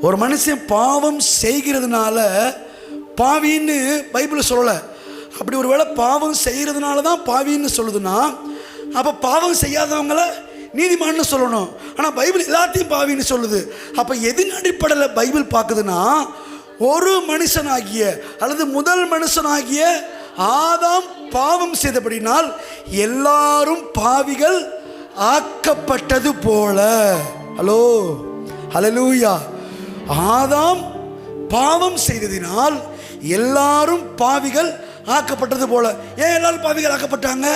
ஒரு மனுஷன் பாவம் செய்கிறதுனால பாவின்னு பைபிள் சொல்லலை. அப்படி ஒரு வேளை பாவம் செய்கிறதுனால தான் பாவின்னு சொல்லுதுன்னா, அப்போ பாவம் செய்யாதவங்கள நீதிமான்னு சொல்லணும். ஆனால் பைபிள் எல்லாத்தையும் பாவின்னு சொல்லுது. அப்போ எதின் அடிப்படையில் பைபிள் பார்க்குதுன்னா, ஒரு மனுஷனாகிய அல்லது முதல் மனுஷனாகிய ஆதாம் பாவம் செய்தபடினால் எல்லாரும் பாவிகள் ஆக்கப்பட்டது போல. ஹலோ, ஹல்லேலூயா. ஆதாம் பாவம் செய்ததினால் எல்லாரும் பாவிகள் ஆக்கப்பட்டது போல. ஏன் எல்லாரும் பாவிகள் ஆக்கப்பட்டாங்க?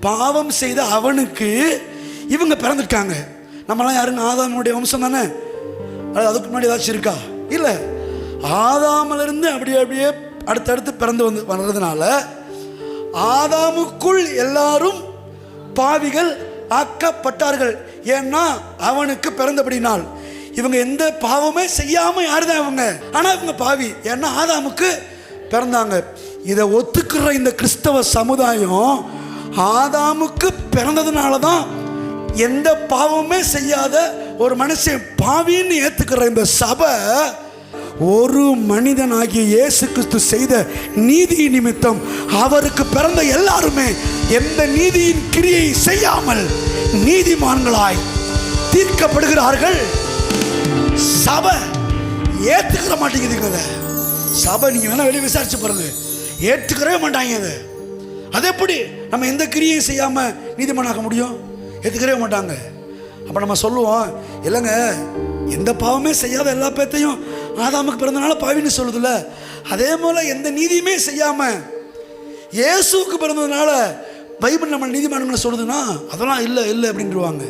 பாவம் செய்த அவனுக்கு இவங்க பிறந்துட்டாங்க. நம்மளாம் யாருங்க? ஆதாமுடைய வம்சம் தானே. அதுக்கு முன்னாடி ஏதாச்சும் இருக்கா? இல்லை. ஆதாமிலிருந்து அப்படியே அடுத்தடுத்து பிறந்து வர்றதுனால ஆதாமுக்குள் எல்லாரும் பாவிகள் ஆக்கப்பட்டார்கள். ஏன்னா அவனுக்கு பிறந்தபடினால் இவங்க எந்த பாவமே செய்யாமல் யாருதான் இவங்க, ஆனால் இவங்க பாவி. ஏன்னா ஆதாமுக்கு பிறந்தாங்க. இதை ஒத்துக்கிற இந்த கிறிஸ்தவ சமுதாயம் ஆதாமுக்கு பிறந்ததுனால தான் எந்த பாவமே செய்யாத ஒரு மனுஷன் பாவின்னு ஏற்றுக்கிற இந்த சபை ஒரு மனிதனாகிய இயேசு கிறிஸ்து செய்த நீதி நிமித்தம் அவருக்கு பிறந்த எல்லாருமே எந்த நீதியின் கிரியை செய்யாமல் நீதிமான்களாய் தீர்க்கப்படுகிறார்கள். சபை ஏற்றுக்கிற மாட்டேங்குதுங்க. சபை நீங்க வேணா வெளியே விசாரிச்சு பாருங்க, ஏற்றுக்கவே மாட்டாங்க. அது எப்படி நம்ம எந்த கிரியையும் செய்யாம நீதிமானாக்க முடியும்? ஏற்றுக்கவே மாட்டாங்க. அப்ப நம்ம சொல்லுவோம், இல்லைங்க எந்த பாவமே செய்யாத எல்லா பேத்தையும் ஆதாமுக்கு பிறந்தனால பாவின்னு சொல்லுதுல்ல, அதே போல எந்த நீதியுமே செய்யாம இயேசுவுக்கு பிறந்ததுனால பைபிள் நம்ம நீதிமான்களை சொல்லுதுன்னா அதெல்லாம் இல்லை அப்படின்ட்டுருவாங்க.